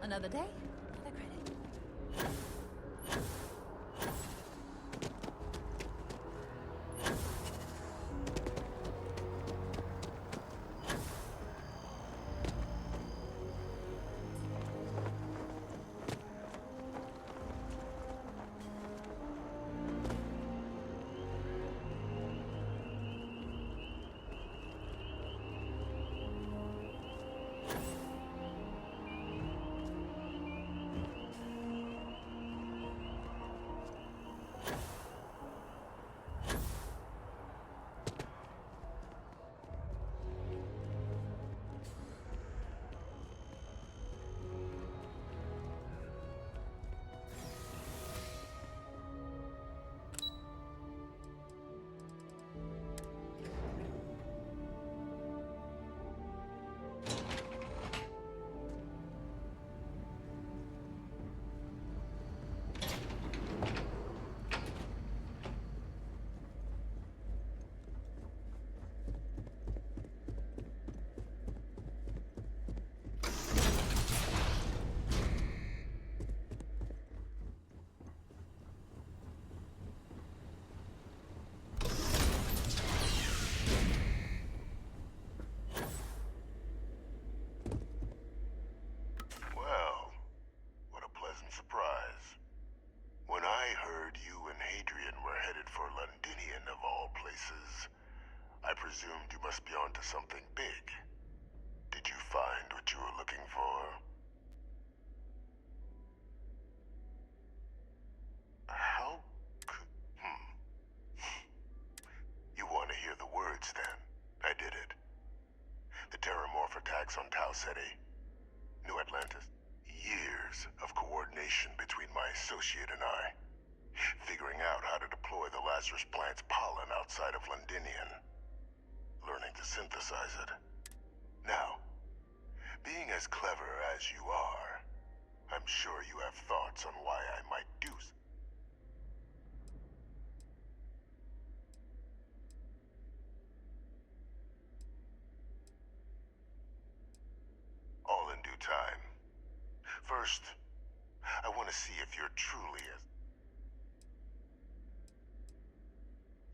Another day, another credit. Well, what a pleasant surprise. When I heard you and Hadrian were headed for Londinian of all places, I presumed you must be onto something big. Did you find what you were looking for? How could... You want to hear the words, then? I did it. The Terramorph attacks on Tau Ceti. New Atlantis. Years of coordination between my associate and I. Figuring out how to deploy the Lazarus plant's pollen outside of Londinian. Learning to synthesize it. Now, being as clever as you are, I'm sure you have thoughts on why I might do so. All in due time. First, I want to see if you're truly as...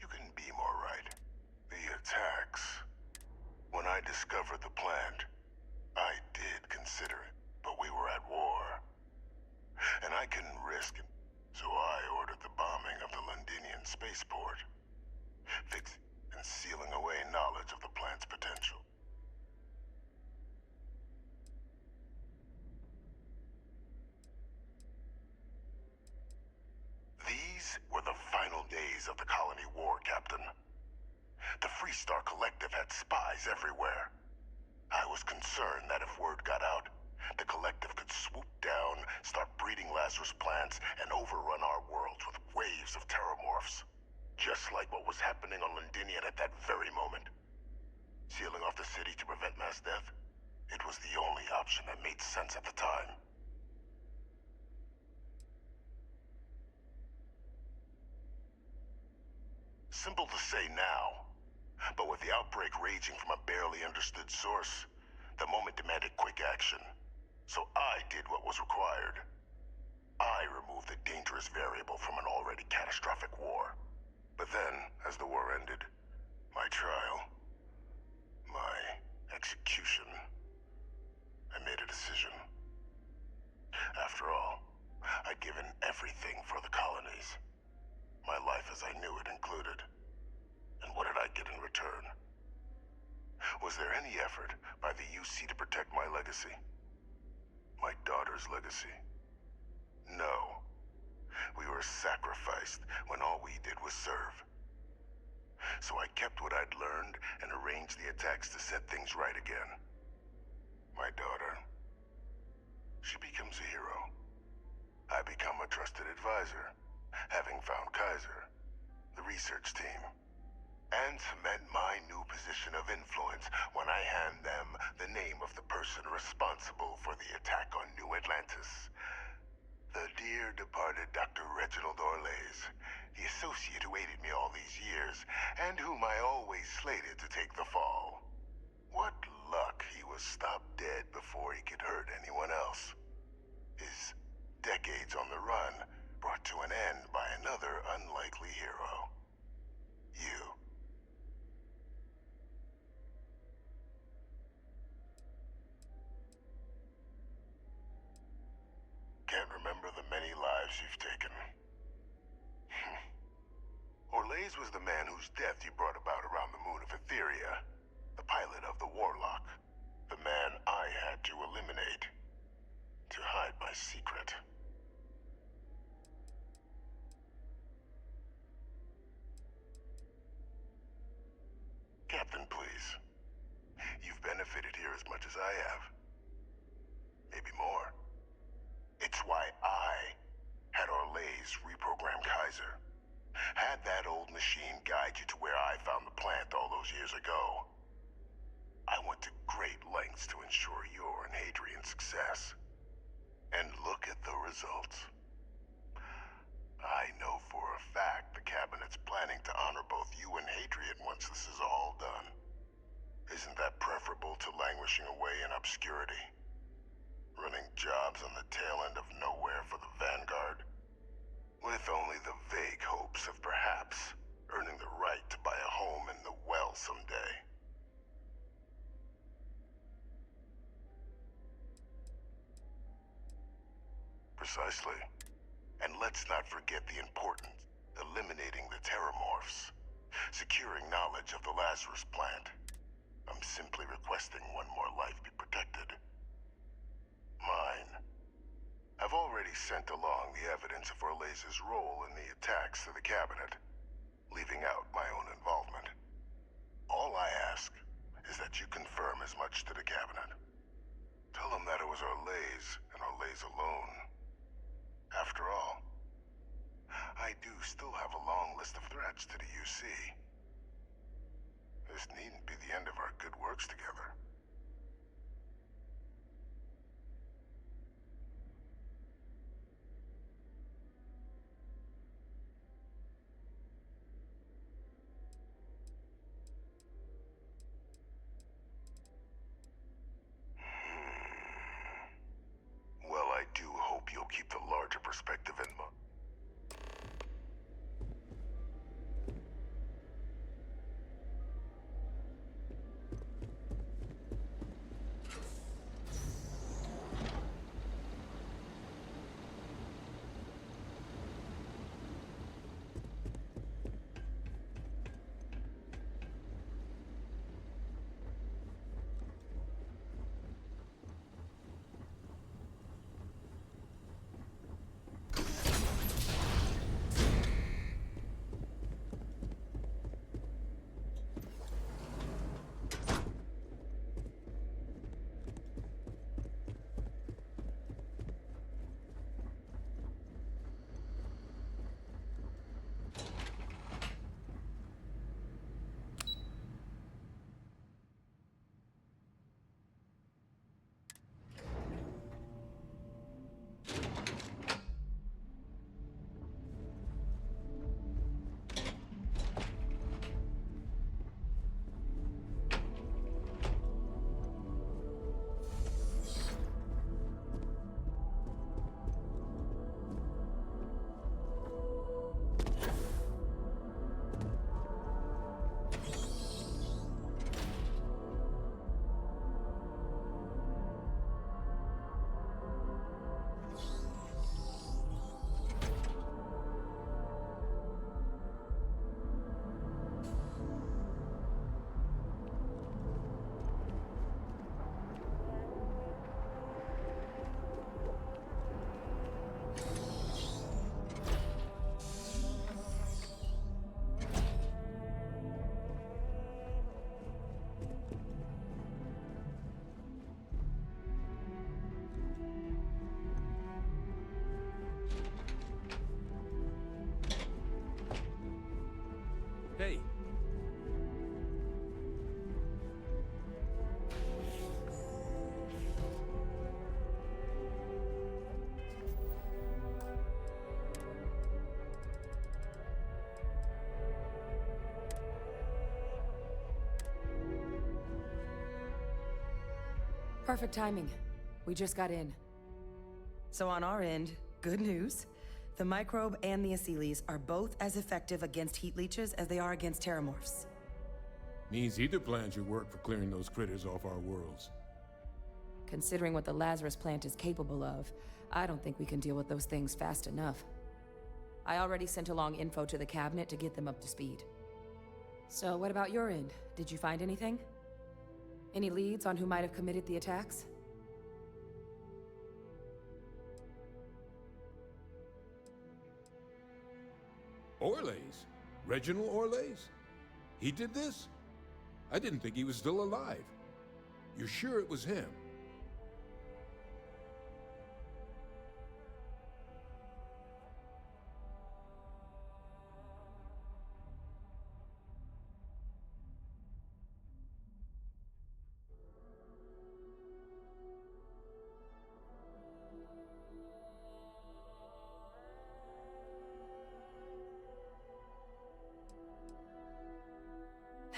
You couldn't be more right. The attacks. When I discovered the plant, I did consider it, but we were at war. And I couldn't risk it, so I ordered the bombing of the Londinian spaceport. Fixing and sealing away knowledge of the plant's potential. These were the final days of the colony war, Captain. The Freestar Collective had spies everywhere. I was concerned that if word got out, the Collective could swoop down, start breeding Lazarus plants, and overrun our worlds with waves of Terramorphs. Just like what was happening on Londinian at that very moment. Sealing off the city to prevent mass death? It was the only option that made sense at the time. Simple to say now, but with the outbreak raging from a barely understood source, the moment demanded quick action. So I did what was required. I removed the dangerous variable from an already catastrophic war. But then, as the war ended, my trial, my execution, I made a decision. After all, I'd given everything for the colonies. My life as I knew it included. And what did I get in return? Was there any effort by the UC to protect my legacy? My daughter's legacy? No. We were sacrificed when all we did was serve. So I kept what I'd learned and arranged the attacks to set things right again. My daughter. She becomes a hero. I become a trusted advisor, having found Kaiser, the research team, and cement my new position of influence when I hand them the name of the person responsible for the attack on New Atlantis. The dear departed Dr. Reginald Orlays, the associate who aided me all these years, and whom I always slated to take the fall. What luck he was stopped dead before he could hurt anyone else. His decades on the run brought to an end by another unlikely hero. You. Can't remember the many lives you've taken. Orlaise was the man whose death you brought about around the moon of Etheria, the pilot of the Warlock, the man I had to eliminate, to hide my secret. Captain, please. You've benefited here as much as I have. Maybe more. It's why I had Orlaise reprogram Kaiser. Had that old machine guide you to where I found the plant all those years ago. I went to great lengths to ensure your and Hadrian's success. And look at the results. I know for a fact the Cabinet's planning to honor both you and Hadrian once this is all done. Isn't that preferable to languishing away in obscurity? Running jobs on the tail end of nowhere for the Vanguard? With only the vague hopes of perhaps earning the right to buy a home in the well someday. Precisely. And let's not forget the importance, eliminating the terramorphs, securing knowledge of the Lazarus plant. I'm simply requesting one more life be protected. Mine. I've already sent along the evidence of Orlaise's role in the attacks to the Cabinet, leaving out my own involvement. All I ask is that you confirm as much to the Cabinet. Tell them that it was Orlaise and Orlaise alone. After all, I do still have a long list of threats to the UC. This needn't be the end of our good works together. Well, I do hope you'll keep the larger perspective in mind. Hey. Perfect timing. We just got in. So on our end, good news. The Microbe and the Aphelions are both as effective against heat leeches as they are against terramorphs. Means either plan should work for clearing those critters off our worlds. Considering what the Lazarus plant is capable of, I don't think we can deal with those things fast enough. I already sent along info to the cabinet to get them up to speed. So what about your end? Did you find anything? Any leads on who might have committed the attacks? Orlays? Reginald Orlays? He did this? I didn't think he was still alive. You're sure it was him?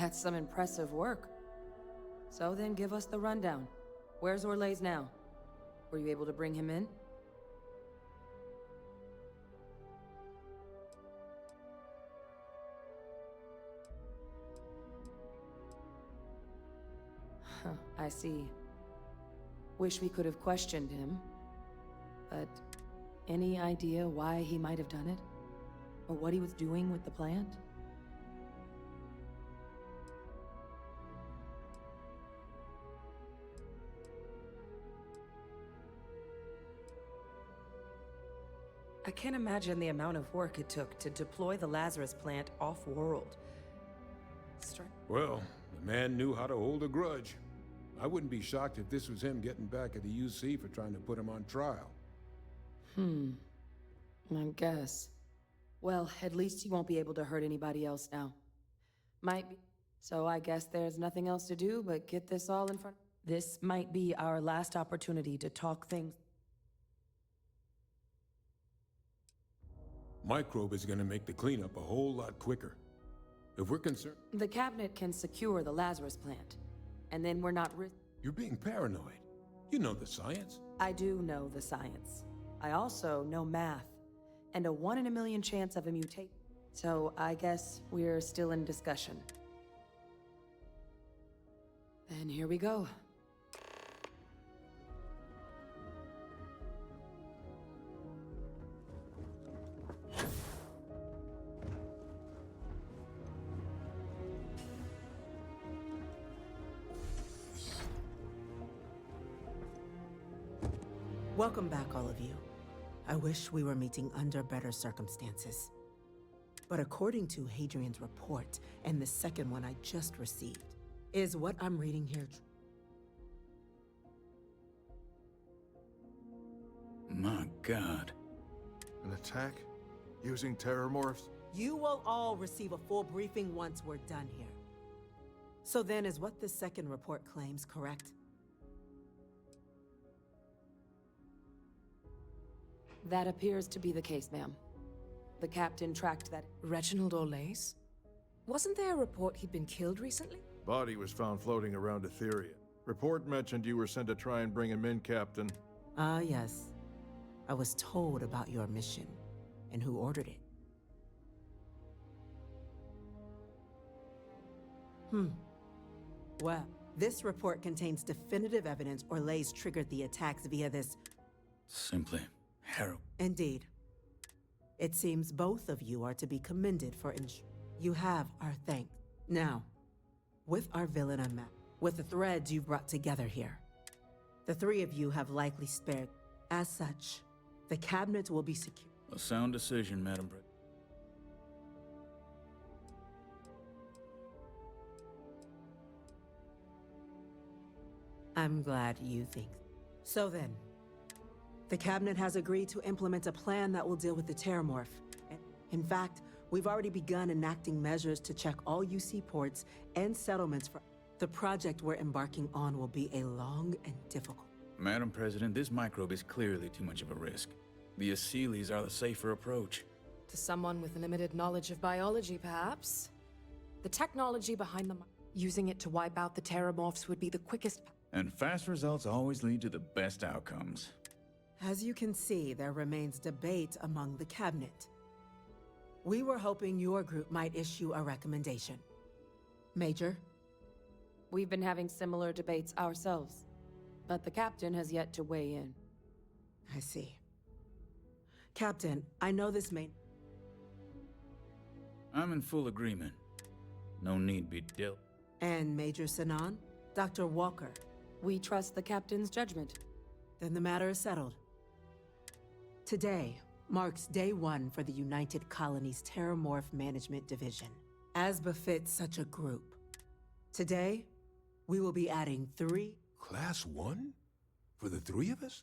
That's some impressive work. So then give us the rundown. Where's Orlays now? Were you able to bring him in? Huh, I see. Wish we could have questioned him. But any idea why he might have done it? Or what he was doing with the plant? I can't imagine the amount of work it took to deploy the Lazarus plant off-world. Well, the man knew how to hold a grudge. I wouldn't be shocked if this was him getting back at the UC for trying to put him on trial. I guess. Well, at least he won't be able to hurt anybody else now. Might be. So I guess there's nothing else to do but get this all in front. This might be our last opportunity to talk things. Microbe is gonna make the cleanup a whole lot quicker. If we're concerned... The cabinet can secure the Lazarus plant, and then we're not You're being paranoid. You know the science. I do know the science. I also know math, and a 1 in a million chance of a mutation. So I guess we're still in discussion. Then here we go. Welcome back, all of you. I wish we were meeting under better circumstances. But according to Hadrian's report, and the second one I just received, is what I'm reading here My God. An attack? Using terramorphs? You will all receive a full briefing once we're done here. So then, is what this second report claims correct? That appears to be the case, ma'am. The captain tracked that. Reginald Orlays? Wasn't there a report he'd been killed recently? Body was found floating around Etheria. Report mentioned you were sent to try and bring him in, Captain. Ah, yes. I was told about your mission, and who ordered it. Well, this report contains definitive evidence Orlays triggered the attacks via this... Simply harrowing. Indeed. It seems both of you are to be commended for You have our thanks. Now, with our villain unmapped, with the threads you've brought together here, the three of you have likely spared. As such, the cabinet will be secure. A sound decision, Madam President. I'm glad you think. So then, the cabinet has agreed to implement a plan that will deal with the terramorph. In fact, we've already begun enacting measures to check all UC ports and settlements for... The project we're embarking on will be a long and difficult... Madam President, this microbe is clearly too much of a risk. The Aphelions are the safer approach. To someone with limited knowledge of biology, perhaps? The technology behind using it to wipe out the terramorphs would be the quickest... And fast results always lead to the best outcomes. As you can see, there remains debate among the cabinet. We were hoping your group might issue a recommendation. Major? We've been having similar debates ourselves, but the captain has yet to weigh in. I see. Captain, I know this may... I'm in full agreement. No need be dealt. And Major Sinan? Dr. Walker? We trust the captain's judgment. Then the matter is settled. Today marks day one for the United Colonies Terramorph Management Division, as befits such a group. Today, we will be adding 3... Class 1? For the 3 of us?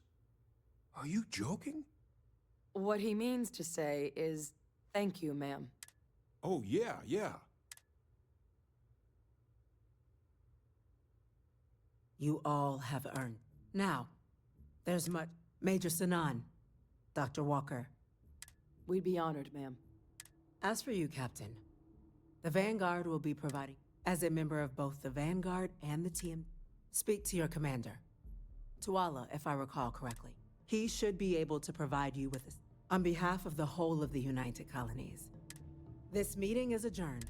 Are you joking? What he means to say is, thank you, ma'am. Oh, yeah. You all have earned. Now, there's much... Major Sinan, Dr. Walker. We'd be honored, ma'am. As for you, Captain, the Vanguard will be providing... As a member of both the Vanguard and the TM, speak to your commander. Tuala, if I recall correctly. He should be able to provide you with this. On behalf of the whole of the United Colonies. This meeting is adjourned.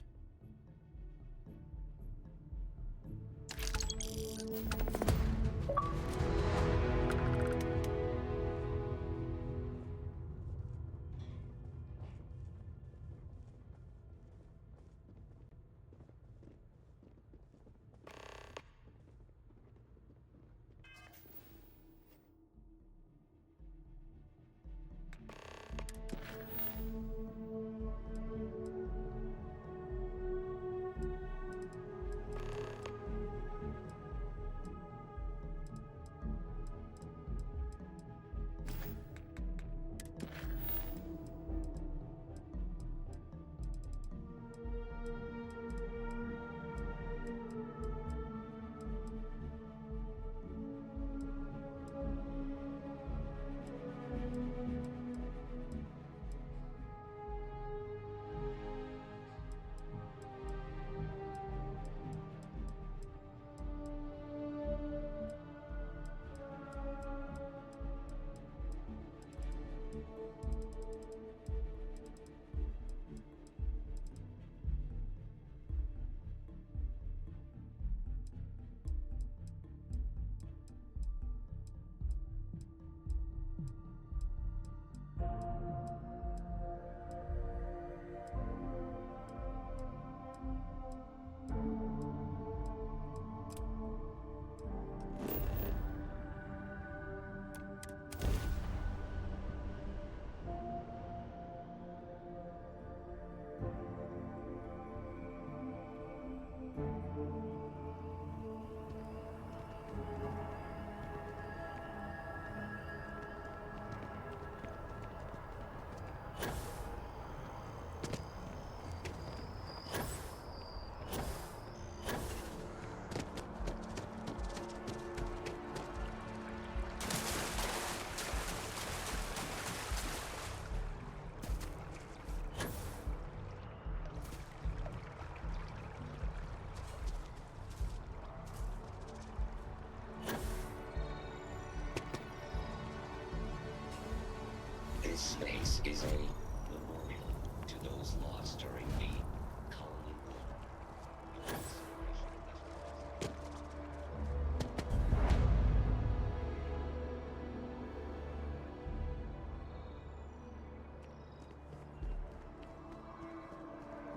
This space is a memorial to those lost during the colony war.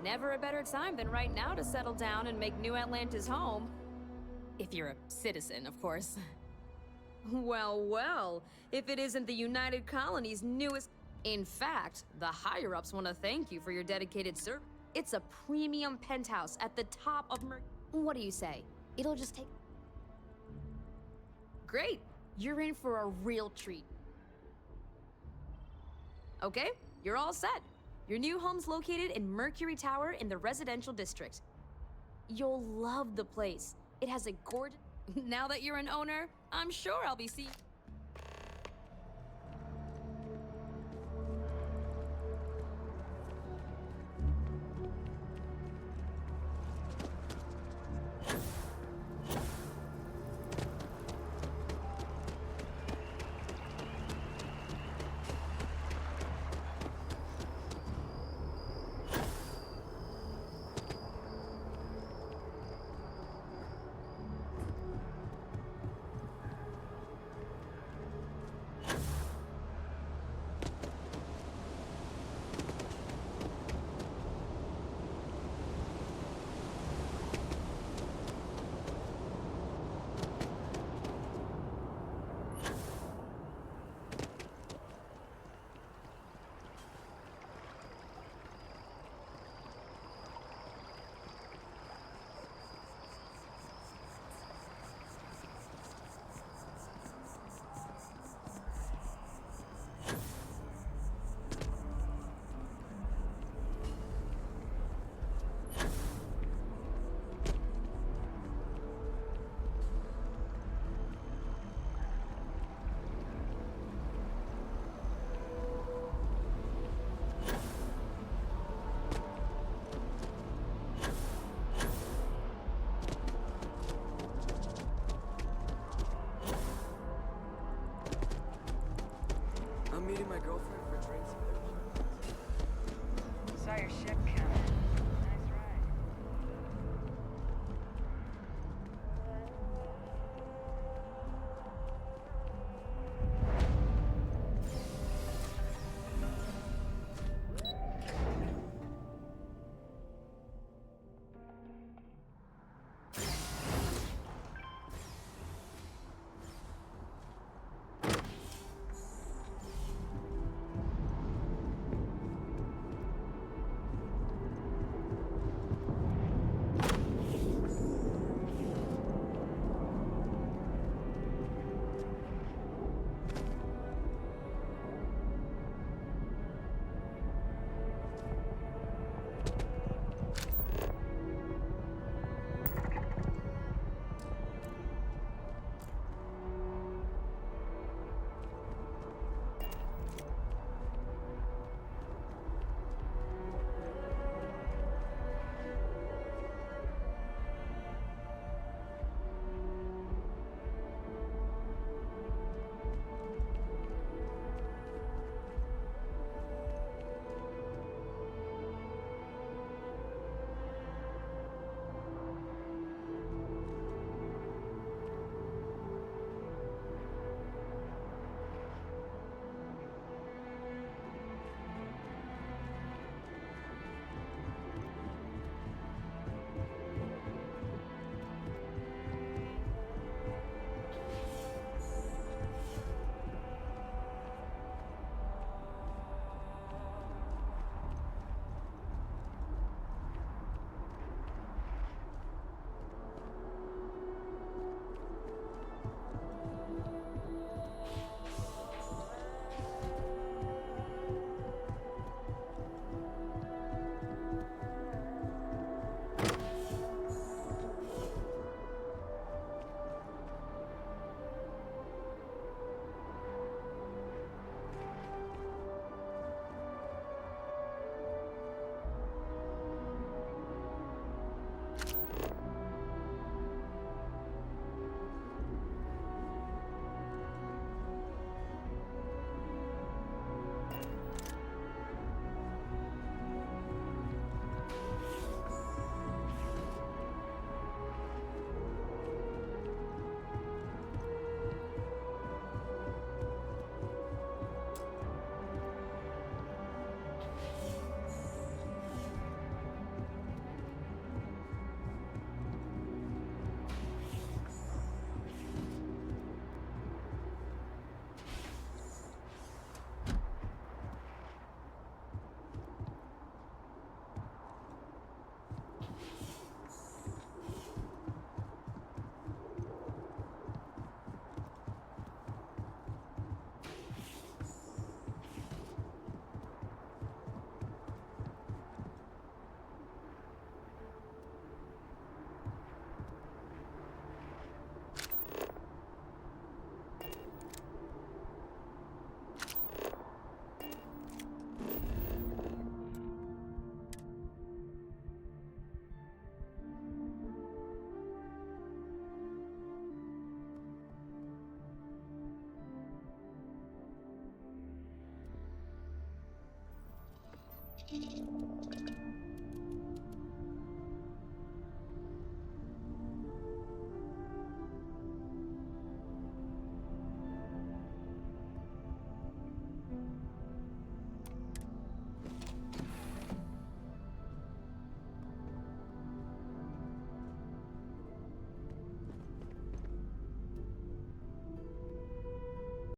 Never a better time than right now to settle down and make New Atlantis home. If you're a citizen, of course. Well, if it isn't the United Colony's newest... In fact, the higher-ups want to thank you for your dedicated service. It's a premium penthouse at the top of What do you say? It'll just take... Great! You're in for a real treat. Okay, you're all set. Your new home's located in Mercury Tower in the residential district. You'll love the place. It has a gorgeous... Now that you're an owner, I'm sure I'll be seeing... my girlfriend